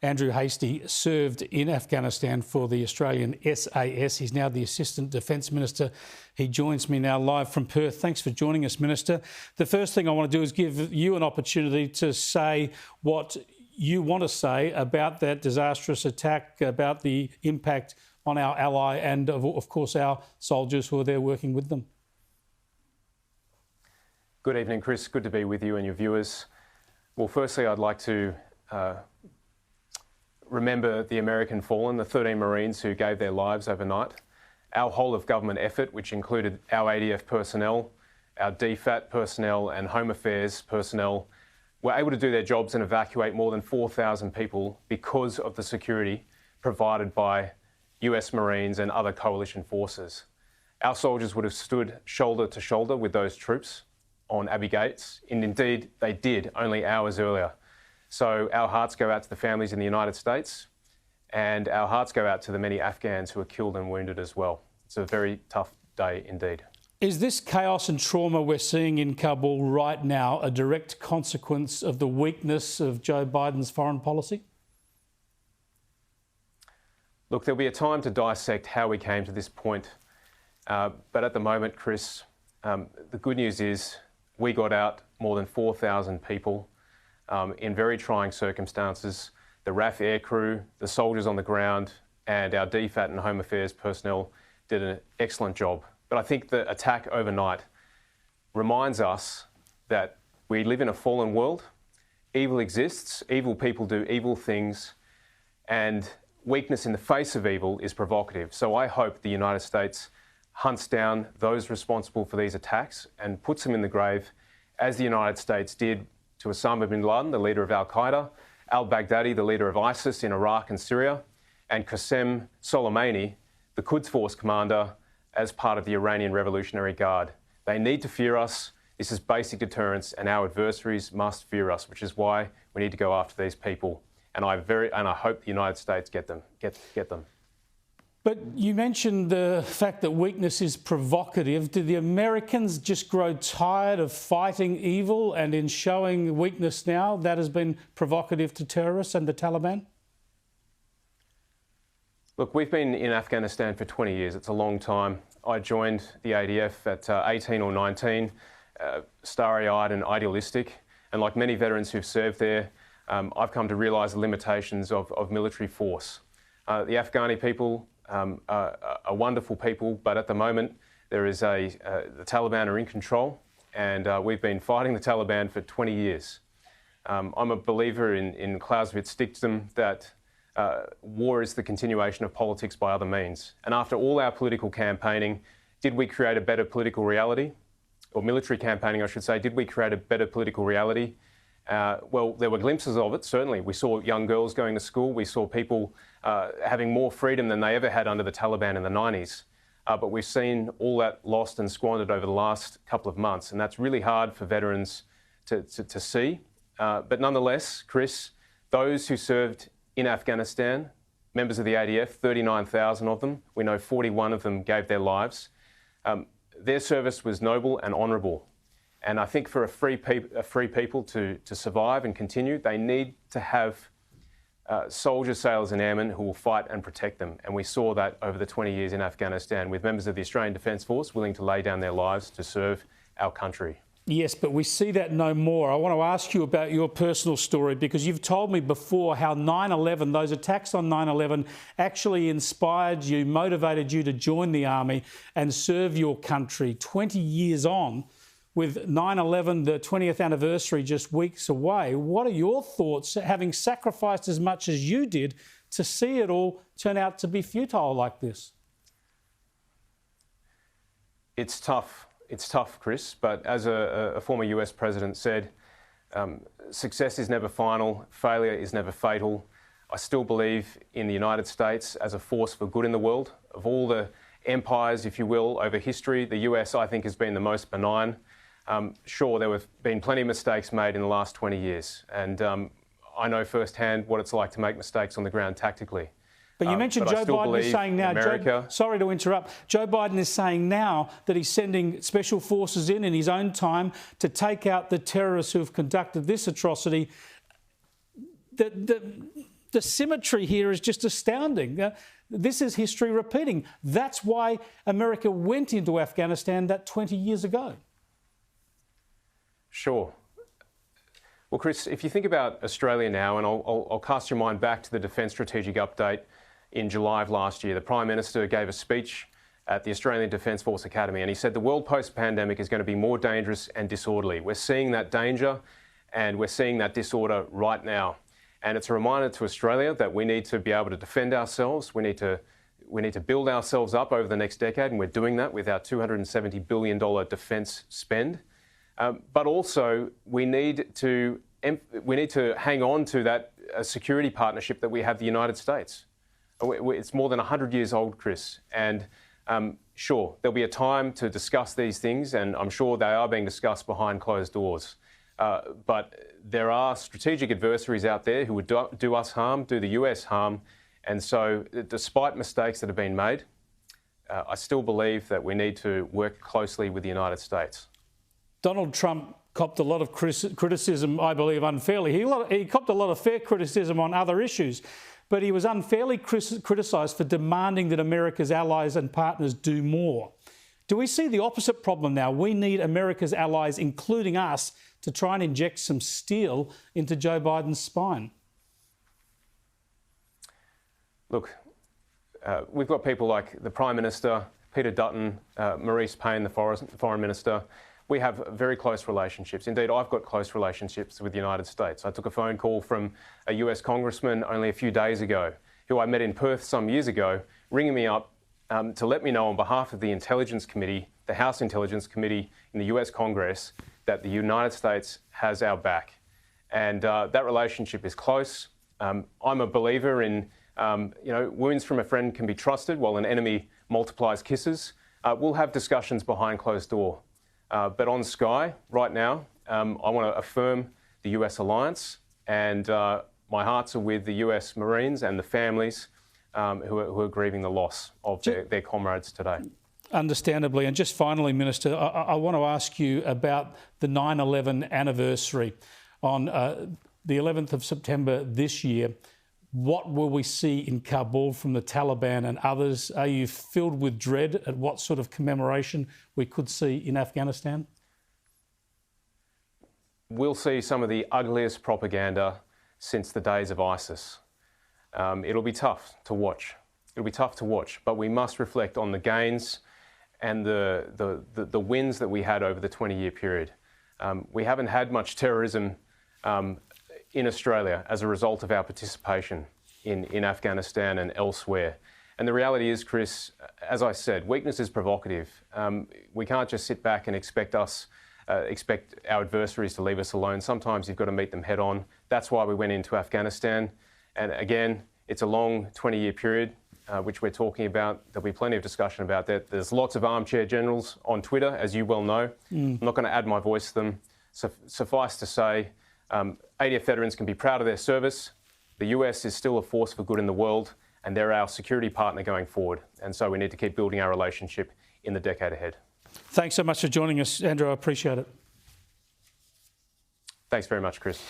Andrew Hastie served in Afghanistan for the Australian SAS. He's now the Assistant Defence Minister. He joins me now live from Perth. Thanks for joining us, Minister. The first thing I want to do is give you an opportunity to say what you want to say about that disastrous attack, about the impact on our ally and, of course, our soldiers who are there working with them. Good evening, Chris. Good to be with you and your viewers. Well, firstly, I'd like to remember the American fallen, the 13 Marines who gave their lives overnight. Our whole of government effort, which included our ADF personnel, our DFAT personnel and Home Affairs personnel, were able to do their jobs and evacuate more than 4,000 people because of the security provided by US Marines and other coalition forces. Our soldiers would have stood shoulder to shoulder with those troops on Abbey Gates, and indeed they did only hours earlier. So our hearts go out to the families in the United States, and our hearts go out to the many Afghans who were killed and wounded as well. It's a very tough day indeed. Is this chaos and trauma we're seeing in Kabul right now a direct consequence of the weakness of Joe Biden's foreign policy? Look, there'll be a time to dissect how we came to this point, but at the moment, Chris, the good news is we got out more than 4,000 people in very trying circumstances. The RAF air crew, the soldiers on the ground, and our DFAT and Home Affairs personnel did an excellent job. But I think the attack overnight reminds us that we live in a fallen world. Evil exists, evil people do evil things, and weakness in the face of evil is provocative. So I hope the United States hunts down those responsible for these attacks and puts them in the grave, as the United States did to Osama bin Laden, the leader of al-Qaeda, al-Baghdadi, the leader of ISIS in Iraq and Syria, and Qasem Soleimani, the Quds Force commander, as part of the Iranian Revolutionary Guard. They need to fear us. This is basic deterrence, and our adversaries must fear us, which is why we need to go after these people. And I hope the United States get them. But you mentioned the fact that weakness is provocative. Did the Americans just grow tired of fighting evil, and in showing weakness now, that has been provocative to terrorists and the Taliban? Look, we've been in Afghanistan for 20 years. It's a long time. I joined the ADF at 18 or 19, starry-eyed and idealistic. And like many veterans who've served there, I've come to realise the limitations of military force. The Afghani people are wonderful people, but at the moment there is the Taliban are in control, and we've been fighting the Taliban for 20 years. I'm a believer in Clausewitz's dictum that war is the continuation of politics by other means. And after all our political campaigning, did we create a better political reality? Or military campaigning, I should say, did we create a better political reality? Well, there were glimpses of it, certainly. We saw young girls going to school. We saw people having more freedom than they ever had under the Taliban in the 90s. But we've seen all that lost and squandered over the last couple of months, and that's really hard for veterans to see. But nonetheless, Chris, those who served in Afghanistan, members of the ADF, 39,000 of them, we know 41 of them gave their lives. Their service was noble and honourable. And I think for a free people to survive and continue, they need to have soldiers, sailors and airmen who will fight and protect them. And we saw that over the 20 years in Afghanistan with members of the Australian Defence Force willing to lay down their lives to serve our country. Yes, but we see that no more. I want to ask you about your personal story, because you've told me before how 9/11, those attacks on 9/11 actually inspired you, motivated you to join the army and serve your country. 20 years on, with 9/11, the 20th anniversary just weeks away, what are your thoughts, having sacrificed as much as you did, to see it all turn out to be futile like this? It's tough. It's tough, Chris, but as a former US president said, success is never final, failure is never fatal. I still believe in the United States as a force for good in the world. Of all the empires, if you will, over history, the US, I think, has been the most benign. Sure, there have been plenty of mistakes made in the last 20 years, and I know firsthand what it's like to make mistakes on the ground tactically. But you mentioned Joe Biden is saying now, sorry to interrupt, Joe Biden is saying now that he's sending special forces in his own time to take out the terrorists who have conducted this atrocity. the symmetry here is just astounding. This is history repeating. That's why America went into Afghanistan that 20 years ago. Sure. Well, Chris, if you think about Australia now, and I'll cast your mind back to the Defence Strategic Update in July of last year, the Prime Minister gave a speech at the Australian Defence Force Academy, and he said the world post-pandemic is going to be more dangerous and disorderly. We're seeing that danger and we're seeing that disorder right now. And it's a reminder to Australia that we need to be able to defend ourselves. We need to build ourselves up over the next decade, and we're doing that with our $270 billion defence spend. But also, we need to hang on to that security partnership that we have with the United States. It's more than 100 years old, Chris. And sure, there'll be a time to discuss these things, and I'm sure they are being discussed behind closed doors. But there are strategic adversaries out there who would do us harm, do the US harm. And so, despite mistakes that have been made, I still believe that we need to work closely with the United States. Donald Trump copped a lot of criticism, I believe, unfairly. He copped a lot of fair criticism on other issues, but he was unfairly criticised for demanding that America's allies and partners do more. Do we see the opposite problem now? We need America's allies, including us, to try and inject some steel into Joe Biden's spine. Look, we've got people like the Prime Minister, Peter Dutton, Maurice Payne, the Foreign Minister. We have very close relationships. Indeed, I've got close relationships with the United States. I took a phone call from a US congressman only a few days ago, who I met in Perth some years ago, ringing me up to let me know on behalf of the Intelligence Committee, the House Intelligence Committee in the US Congress, that the United States has our back. And that relationship is close. I'm a believer in, wounds from a friend can be trusted while an enemy multiplies kisses. We'll have discussions behind closed door. But on Sky, right now, I want to affirm the US alliance, and my hearts are with the US Marines and the families who are grieving the loss of their comrades today. Understandably. And just finally, Minister, I want to ask you about the 9/11 anniversary on the 11th of September this year. What will we see in Kabul from the Taliban and others? Are you filled with dread at what sort of commemoration we could see in Afghanistan? We'll see some of the ugliest propaganda since the days of ISIS. It'll be tough to watch. It'll be tough to watch, but we must reflect on the gains and the wins that we had over the 20-year period. We haven't had much terrorism in Australia as a result of our participation in Afghanistan and elsewhere. And the reality is, Chris, as I said, weakness is provocative. We can't just sit back and expect our adversaries to leave us alone. Sometimes you've got to meet them head on. That's why we went into Afghanistan. And again, it's a long 20-year period, which we're talking about. There'll be plenty of discussion about that. There's lots of armchair generals on Twitter, as you well know. I'm not going to add my voice to them. Suffice to say, ADF veterans can be proud of their service. The US is still a force for good in the world, and they're our security partner going forward. And so we need to keep building our relationship in the decade ahead. Thanks so much for joining us, Andrew. I appreciate it. Thanks very much, Chris.